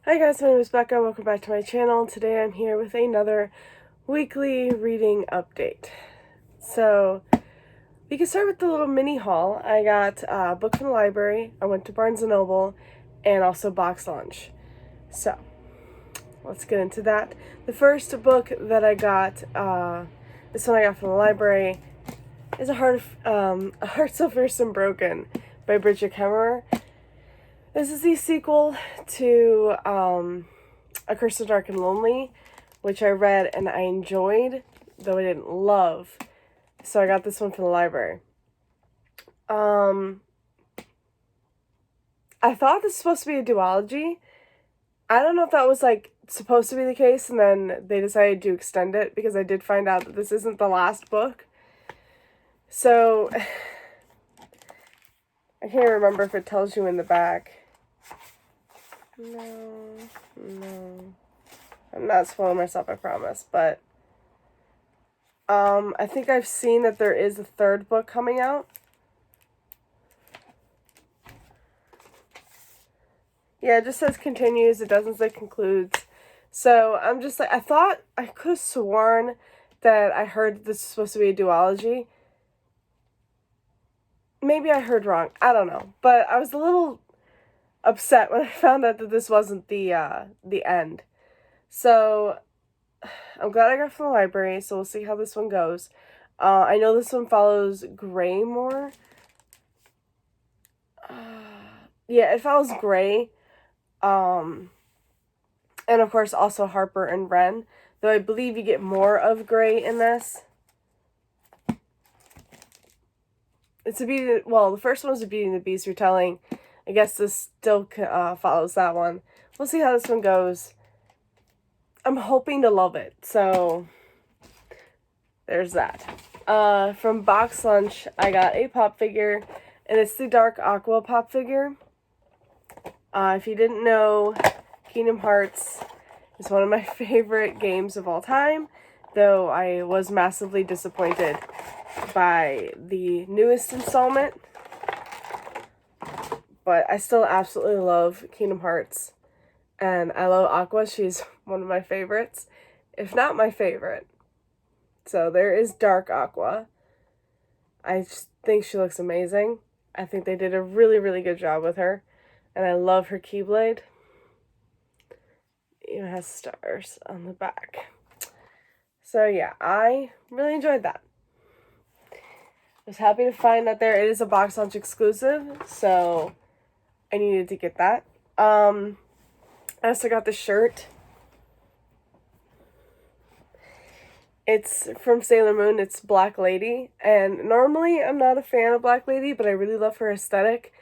Hi guys, my name is Becca. Welcome back to my channel. Today I'm here with another weekly reading update. So, we can start with the little mini haul. I got a book from the library, I went to Barnes & Noble, and also box lunch. So, let's get into that. The first book that I got, this one I got from the library, is A Heart So Fierce and Broken by Bridget Kemmerer. This is the sequel to A Curse of Dark and Lonely, which I read and I enjoyed, though I didn't love. So I got this one from the library. I thought this was supposed to be a duology. I don't know if that was supposed to be the case, and then they decided to extend it because I did find out that this isn't the last book. So I can't remember if it tells you in the back. No. I'm not spoiling myself, I promise, but I think I've seen that there is a third book coming out. Yeah, it just says continues, it doesn't say concludes. So I'm just I thought, I could have sworn that I heard this was supposed to be a duology. Maybe I heard wrong, I don't know. But I was a little upset when I found out that this wasn't the end. So I'm glad I got it from the library, so we'll see how this one goes. I know this one follows Gray more. Yeah, it follows Gray. And of course also Harper and Wren. Though I believe you get more of Gray in this. It's a Beauty, well, the first one was a Beauty and the Beast retelling. I guess this still follows that one. We'll see how this one goes. I'm hoping to love it, so there's that. From Box Lunch, I got a pop figure, and it's the Dark Aqua pop figure. If you didn't know, Kingdom Hearts is one of my favorite games of all time, though I was massively disappointed by the newest installment. But I still absolutely love Kingdom Hearts, and I love Aqua. She's one of my favorites, if not my favorite. So there is Dark Aqua. I just think she looks amazing. I think they did a really, really good job with her. And I love her Keyblade. It even has stars on the back. So yeah, I really enjoyed that. I was happy to find that it is a Box Lunch exclusive, so I needed to get that. I also got the shirt. It's from Sailor Moon. It's Black Lady. And normally I'm not a fan of Black Lady, but I really love her aesthetic.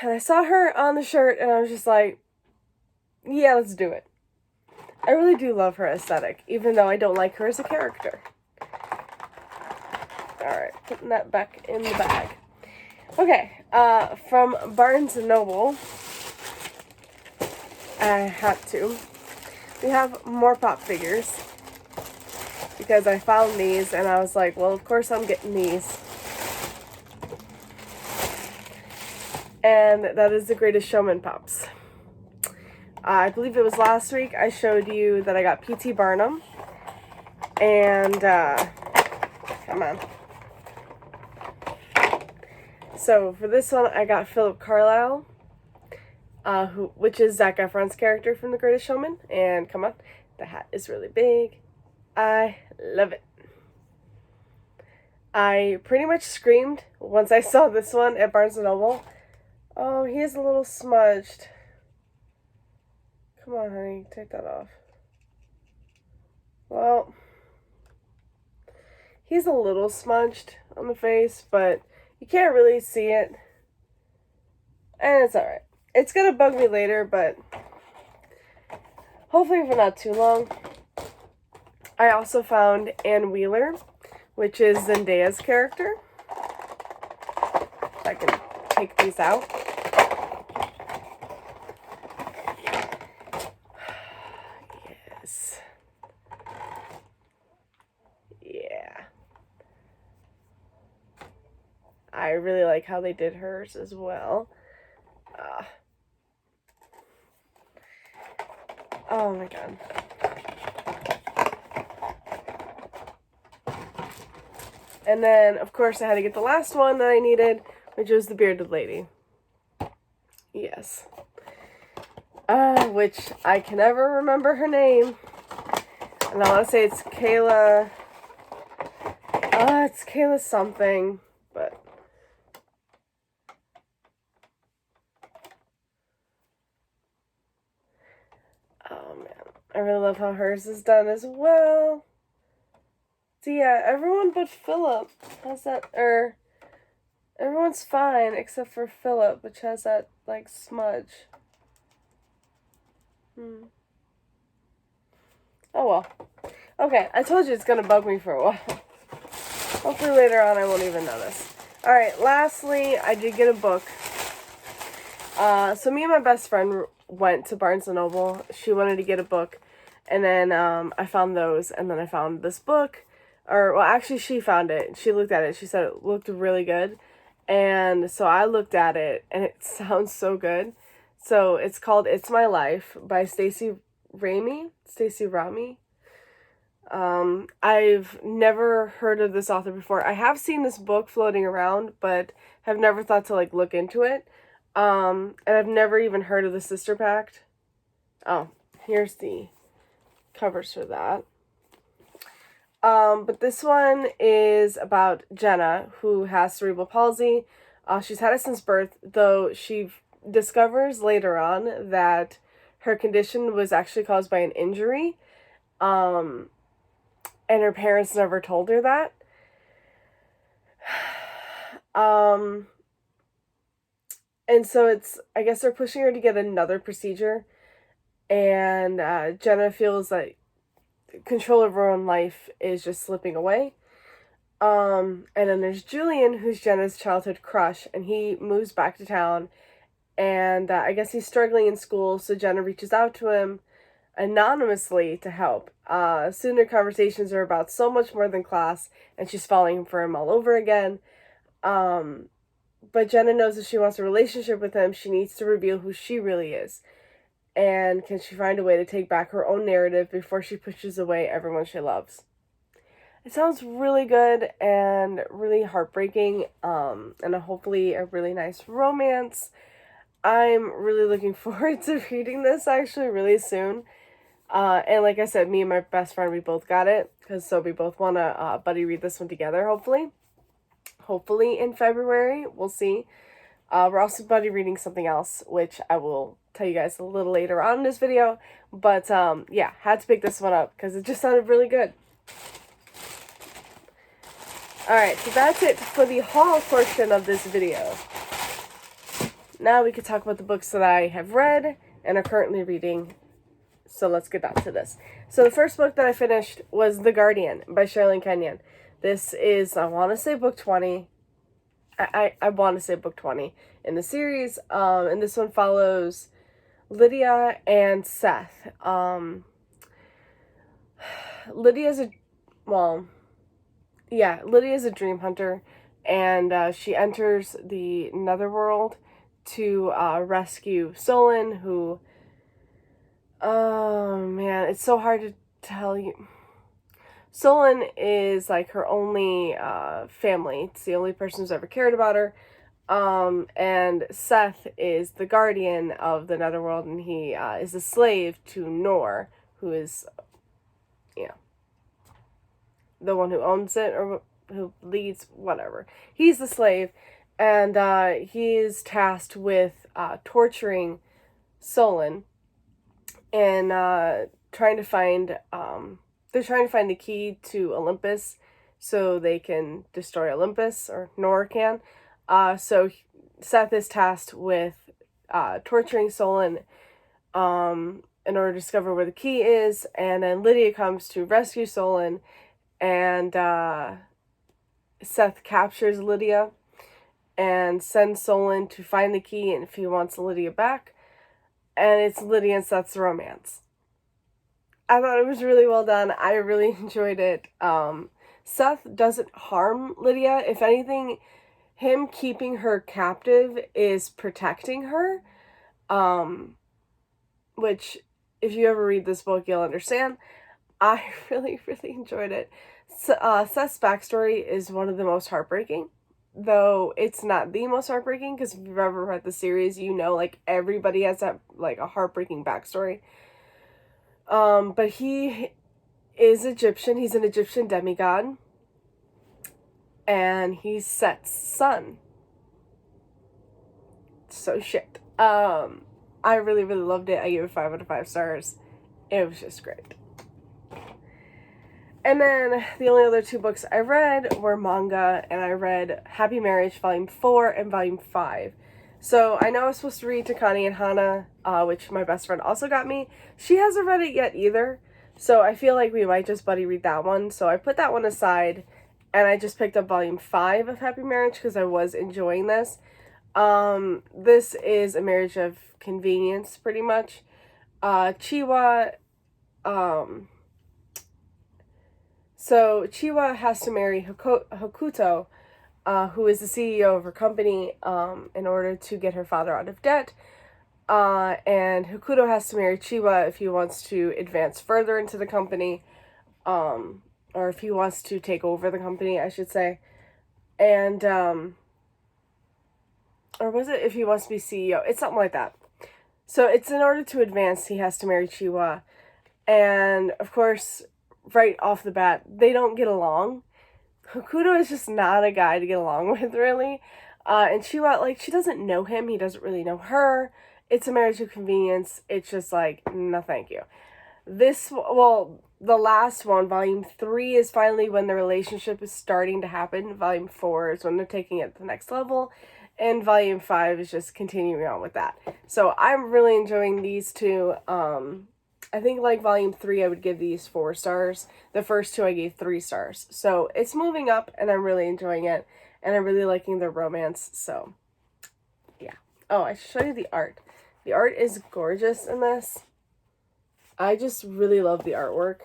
And I saw her on the shirt and I was just like, yeah, let's do it. I really do love her aesthetic, even though I don't like her as a character. Alright, putting that back in the bag. Okay, from Barnes & Noble, I had to. We have more pop figures, because I found these and I was like, well, of course I'm getting these. And that is the Greatest Showman pops. I believe it was last week I showed you that I got P.T. Barnum. And, come on. So for this one, I got Philip Carlyle, which is Zac Efron's character from The Greatest Showman. And come on, the hat is really big. I love it. I pretty much screamed once I saw this one at Barnes & Noble. Oh, he is a little smudged. Come on, honey, take that off. Well, he's a little smudged on the face, but you can't really see it. And it's alright. It's gonna bug me later, but hopefully for not too long. I also found Ann Wheeler, which is Zendaya's character. If I can take these out. Yes. Yeah. I really like how they did hers as well. Oh my god. And then, of course, I had to get the last one that I needed, which was the Bearded Lady. Yes. Which I can never remember her name. And I want to say it's Kayla. It's Kayla something, but. Oh man. I really love how hers is done as well. So yeah, everyone but Philip has that, everyone's fine except for Philip, which has that, like, smudge. Oh well. Okay, I told you it's gonna bug me for a while. Hopefully later on I won't even notice. Alright, lastly, I did get a book. So me and my best friend went to Barnes & Noble. She wanted to get a book. And then I found those. And then I found this book. Well, actually, she found it. She looked at it. She said it looked really good. And so I looked at it. And it sounds so good. So it's called It's My Life by Stacey Rami. I've never heard of this author before. I have seen this book floating around, but have never thought to, like, look into it. And I've never even heard of the Sister Pact. Oh, here's the covers for that. But this one is about Jenna, who has cerebral palsy. She's had it since birth, though she discovers later on that her condition was actually caused by an injury. And her parents never told her that. And so I guess they're pushing her to get another procedure. And Jenna feels like control of her own life is just slipping away. And then there's Julian, who's Jenna's childhood crush, and he moves back to town. And I guess he's struggling in school, so Jenna reaches out to him anonymously to help. Soon their conversations are about so much more than class, and she's falling for him all over again. But Jenna knows if she wants a relationship with him, she needs to reveal who she really is. And can she find a way to take back her own narrative before she pushes away everyone she loves? It sounds really good and really heartbreaking, and hopefully a really nice romance. I'm really looking forward to reading this actually really soon. And like I said, me and my best friend, we both got it, so we both want to buddy read this one together, hopefully in February. We'll see. We're also buddy reading something else, which I will tell you guys a little later on in this video. But yeah, had to pick this one up because it just sounded really good. Alright, so that's it for the haul portion of this video. Now we could talk about the books that I have read and are currently reading. So let's get down to this. So the first book that I finished was The Guardian by Sherilyn Kenyon. This is, I want to say book 20. I want to say book 20 in the series. And this one follows Lydia and Seth. Lydia's a dream hunter, and she enters the netherworld to rescue Solon, who, oh man, it's so hard to tell you. Solon is like her only family. It's the only person who's ever cared about her. And Seth is the guardian of the netherworld, and he is a slave to Nor, who is, the one who owns it, or who leads, whatever. He's the slave, and he is tasked with torturing Solon and trying to find the key to Olympus so they can destroy Olympus, or Nor can. So Seth is tasked with torturing Solon in order to discover where the key is, and then Lydia comes to rescue Solon, and Seth captures Lydia and sends Solon to find the key and if he wants Lydia back. And it's Lydia and Seth's romance. I thought it was really well done. I really enjoyed it. Seth doesn't harm Lydia. If anything, him keeping her captive is protecting her. Which if you ever read this book, you'll understand. I really, really enjoyed it. Seth's backstory is one of the most heartbreaking, though it's not the most heartbreaking, because if you've ever read the series, you know, like, everybody has that, like, a heartbreaking backstory. But he is Egyptian. He's an Egyptian demigod, and he's Seth's son. So shit. I really, really loved it. I gave it 5 out of 5 stars. It was just great. And then the only other 2 books I read were manga, and I read Happy Marriage Volume 4 and Volume 5. So I know I was supposed to read Takane and Hana, which my best friend also got me. She hasn't read it yet either, so I feel like we might just buddy read that one. So I put that one aside, and I just picked up Volume 5 of Happy Marriage because I was enjoying this. This is a marriage of convenience, pretty much. Chiwa, so Chiwa has to marry Hokuto, who is the CEO of her company, in order to get her father out of debt. And Hokuto has to marry Chiwa if he wants to advance further into the company, or if he wants to take over the company, I should say. And, or was it if he wants to be CEO? It's something like that. So it's in order to advance, he has to marry Chiwa. And, of course, right off the bat, they don't get along. Hokuto is just not a guy to get along with, really. And Chiwa, like, she doesn't know him. He doesn't really know her. It's a marriage of convenience. It's just like, no thank you. The last one, Volume 3, is finally when the relationship is starting to happen. Volume 4 is when they're taking it to the next level. And Volume 5 is just continuing on with that. So I'm really enjoying these 2. I think, like, Volume 3, I would give these 4 stars. The first 2, I gave 3 stars. So it's moving up, and I'm really enjoying it. And I'm really liking the romance, so yeah. Oh, I should show you the art. The art is gorgeous in this. I just really love the artwork.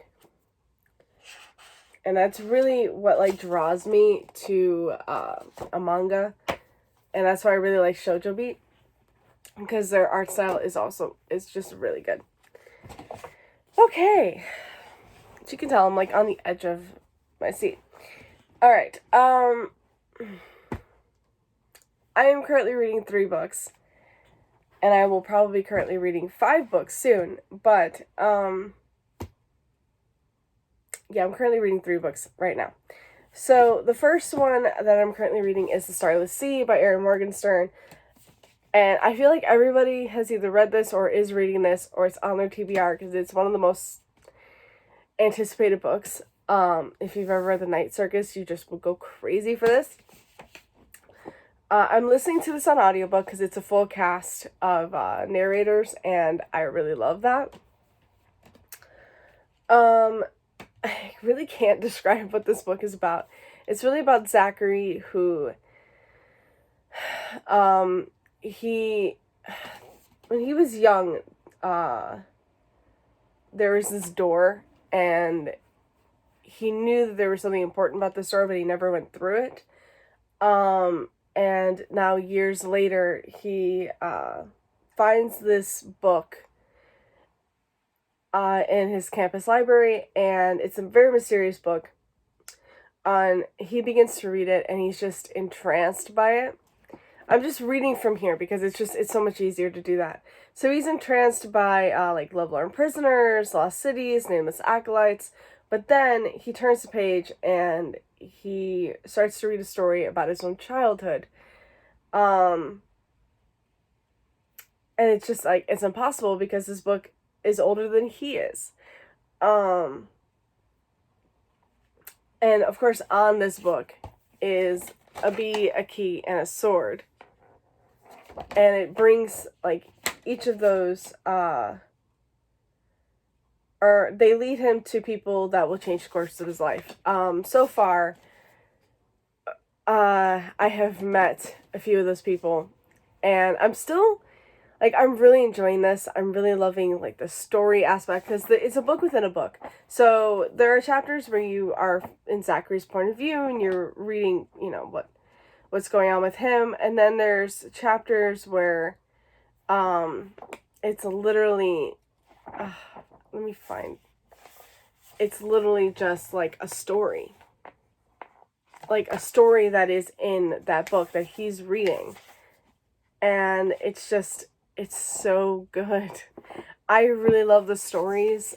And that's really what, like, draws me to a manga. And that's why I really like Shoujo Beat, because their art style is just really good. Okay. As you can tell, I'm, like, on the edge of my seat. Alright, I am currently reading 3 books, and I will probably be currently reading 5 books soon, but, yeah, I'm currently reading 3 books right now. So, the first one that I'm currently reading is The Starless Sea by Erin Morgenstern, and I feel like everybody has either read this or is reading this, or it's on their TBR, because it's one of the most anticipated books. If you've ever read The Night Circus, you just will go crazy for this. I'm listening to this on audiobook because it's a full cast of narrators, and I really love that. I really can't describe what this book is about. It's really about Zachary, who, when he was young, there was this door, and he knew that there was something important about this door, but he never went through it. And now years later, he finds this book in his campus library, and it's a very mysterious book. He begins to read it, and he's just entranced by it. I'm just reading from here because it's so much easier to do that. So he's entranced by, like, Love-Learned Prisoners, Lost Cities, Nameless Acolytes, but then he turns the page and he starts to read a story about his own childhood. And it's just, like, it's impossible because this book is older than he is. And, of course, on this book is a bee, a key, and a sword. And it brings, like, each of those, or they lead him to people that will change the course of his life. So far, I have met a few of those people, and I'm still, like, I'm really enjoying this. I'm really loving, like, the story aspect, because it's a book within a book. So there are chapters where you are in Zachary's point of view, and you're reading, you know, what's going on with him, and then there's chapters where, it's literally let me find. It's literally just like a story. Like a story that is in that book that he's reading. And it's so good. I really love the stories.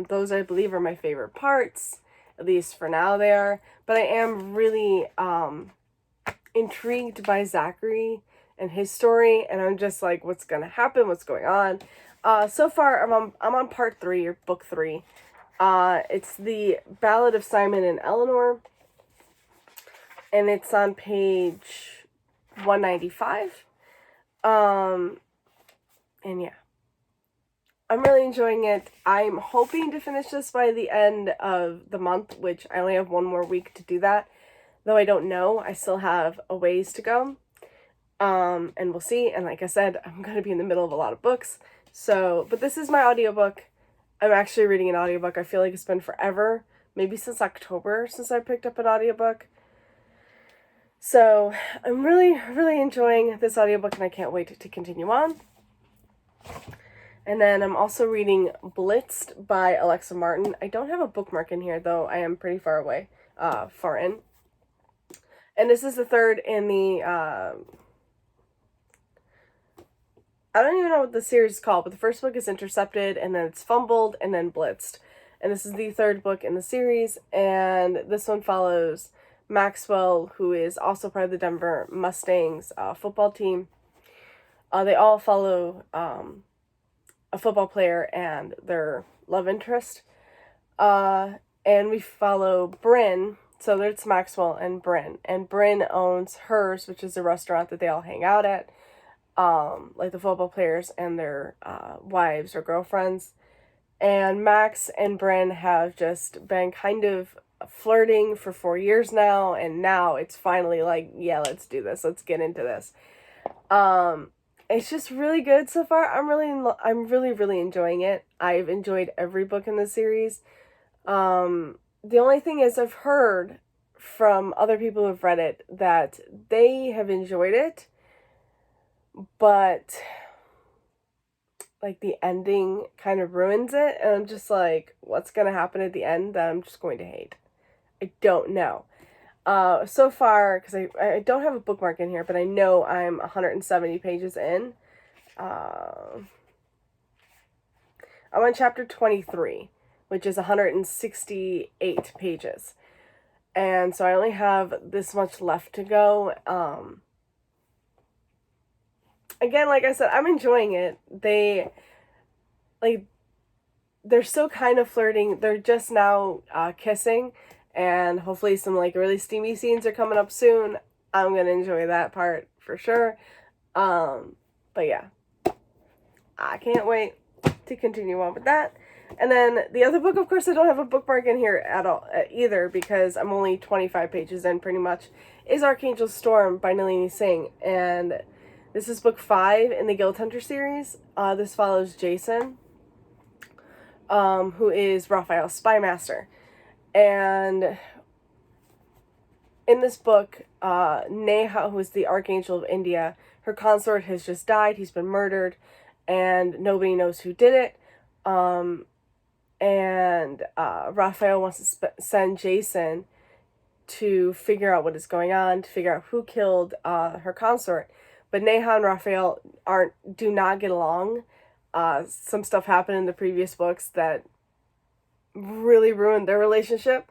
Those, I believe, are my favorite parts. At least for now they are. But I am really intrigued by Zachary and his story. And I'm just like, what's going to happen? What's going on? So far, I'm on part 3, or book 3. It's the Ballad of Simon and Eleanor. And it's on page 195. And yeah. I'm really enjoying it. I'm hoping to finish this by the end of the month, which I only have one more week to do that. Though I don't know. I still have a ways to go. And we'll see. And like I said, I'm going to be in the middle of a lot of books. So, but this is my audiobook. I'm actually reading an audiobook. I feel like it's been forever. Maybe since October since I picked up an audiobook. So, I'm really, really enjoying this audiobook and I can't wait to continue on. And then I'm also reading Bliss by Alexa Martin. I don't have a bookmark in here, though I am pretty far away, far in. And this is the third in the, I don't even know what the series is called, but the first book is Intercepted, and then it's Fumbled, and then Blitzed. And this is the third book in the series, and this one follows Maxwell, who is also part of the Denver Mustangs football team. They all follow a football player and their love interest. And we follow Bryn. So there's Maxwell and Bryn. And Bryn owns Hers, which is a restaurant that they all hang out at. Like the football players and their wives or girlfriends. And Max and Bryn have just been kind of flirting for 4 years now. And now it's finally like, yeah, let's do this. Let's get into this. It's just really good so far. I'm really enjoying it. I've enjoyed every book in the series. The only thing is I've heard from other people who've read it that they have enjoyed it, but like the ending kind of ruins it, and I'm just like, what's going to happen at the end that I'm just going to hate? I don't know. So far, because I don't have a bookmark in here, but I know I'm 170 pages in. I'm on chapter 23, which is 168 pages. And so I only have this much left to go. Again, like I said, I'm enjoying it. They're still kind of flirting. They're just now kissing. And hopefully some like really steamy scenes are coming up soon. I'm going to enjoy that part for sure. But yeah, I can't wait to continue on with that. And then the other book, of course, I don't have a bookmark in here at all either because I'm only 25 pages in pretty much, is Archangels Storm by Nalini Singh. And this is book 5 in the Guild Hunter series. This follows Jason, who is Raphael's spy master. And in this book, Neha, who is the Archangel of India, her consort has just died. He's been murdered, and nobody knows who did it. And Raphael wants to send Jason to figure out what is going on, to figure out who killed her consort. But Neha and Raphael do not get along. Some stuff happened in the previous books that really ruined their relationship,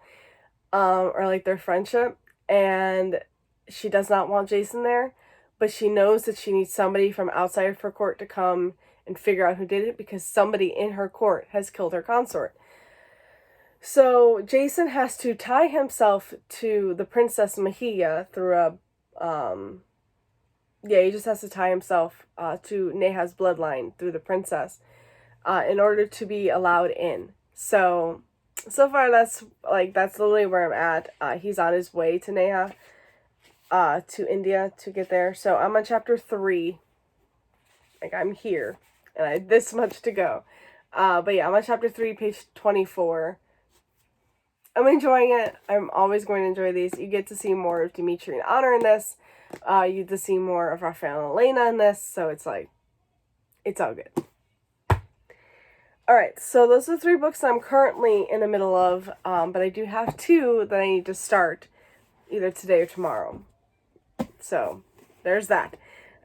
or like their friendship, and she does not want Jason there, but she knows that she needs somebody from outside of her court to come and figure out who did it because somebody in her court has killed her consort. So Jason has to tie himself to the Princess Mahia through he just has to tie himself to Neha's bloodline through the princess in order to be allowed in. So far that's literally where I'm at. He's on his way to Neha, to India to get there. So I'm on chapter 3. Like, I'm here, and I have this much to go. But yeah, I'm on chapter 3, page 24. I'm enjoying it. I'm always going to enjoy these. You get to see more of Dimitri and Honor in this. You get to see more of Raphael and Elena in this. So it's like, it's all good. Alright, so those are the 3 books I'm currently in the middle of, but I do have 2 that I need to start either today or tomorrow. So, there's that.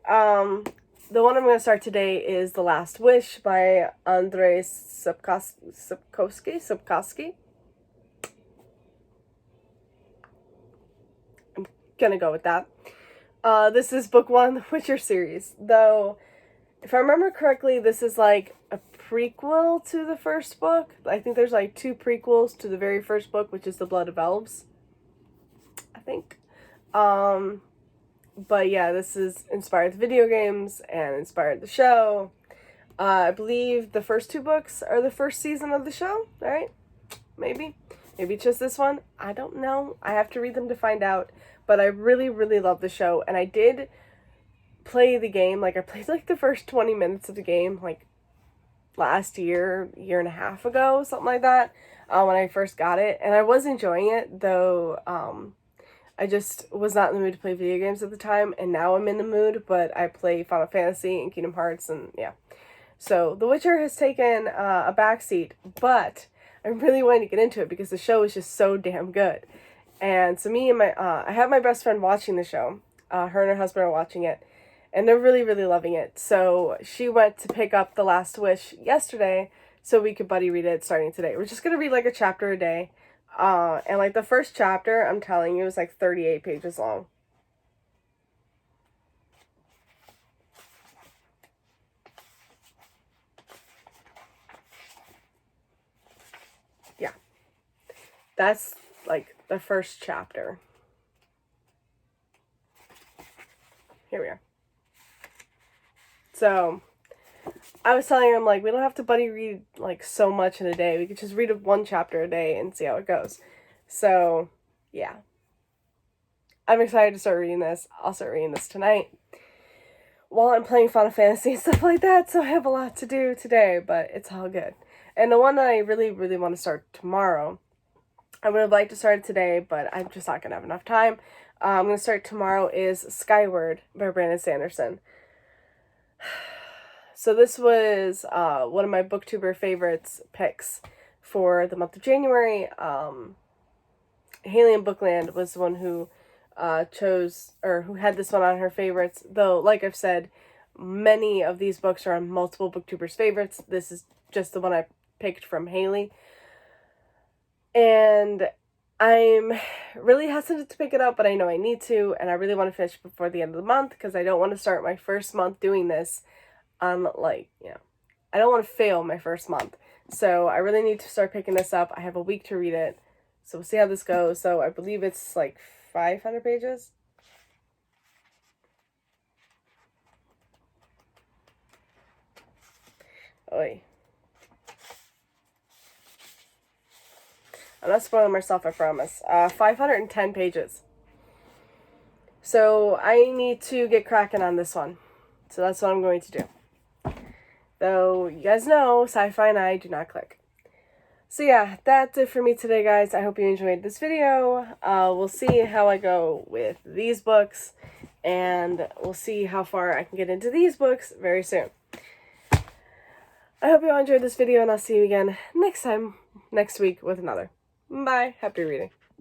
The one I'm going to start today is The Last Wish by Andrei Sapkowski. I'm going to go with that. This is book 1 of the Witcher series. Though, if I remember correctly, this is like a prequel to the first book. I think there's like 2 prequels to the very first book, which is The Blood of Elves, I think. But yeah, this is inspired the video games and inspired the show. I believe the first 2 books are the first season of the show, right? Maybe it's just this one. I don't know. I have to read them to find out. But I really, really love the show, and I did play the game. Like, I played like the first 20 minutes of the game, like last year and a half ago, something like that, when I first got it, and I was enjoying it, though. I just was not in the mood to play video games at the time, and now I'm in the mood, but I play Final Fantasy and Kingdom Hearts, and yeah. So, The Witcher has taken a backseat, but I'm really wanting to get into it because the show is just so damn good. And so me and I have my best friend watching the show. Her and her husband are watching it, and they're really, really loving it. So she went to pick up The Last Wish yesterday so we could buddy read it starting today. We're just going to read like a chapter a day. And like the first chapter, I'm telling you, is like 38 pages long. Yeah. That's like the first chapter. Here we are. So, I was telling him, like, we don't have to buddy read, like, so much in a day. We could just read 1 chapter a day and see how it goes. So, yeah. I'm excited to start reading this. I'll start reading this tonight while I'm playing Final Fantasy and stuff like that. So I have a lot to do today, but it's all good. And the one that I really, really want to start tomorrow, I would have liked to start it today, but I'm just not going to have enough time. I'm going to start tomorrow is Skyward by Brandon Sanderson. So this was one of my booktuber favorites picks for the month of January. Haley in Bookland was the one who chose, or who had this one on her favorites. Though, like I've said, many of these books are on multiple booktubers' favorites. This is just the one I picked from Haley. And I'm really hesitant to pick it up, but I know I need to, and I really want to finish before the end of the month, because I don't want to start my first month doing this on, like, I don't want to fail my first month. So I really need to start picking this up. I have a week to read it, so we'll see how this goes. So I believe it's like 500 pages. Oy. I'm not spoiling myself, I promise. 510 pages. So I need to get cracking on this one. So that's what I'm going to do. Though, you guys know, sci-fi and I do not click. So yeah, that's it for me today, guys. I hope you enjoyed this video. We'll see how I go with these books. And we'll see how far I can get into these books very soon. I hope you all enjoyed this video, and I'll see you again next week with another. Bye. Happy reading.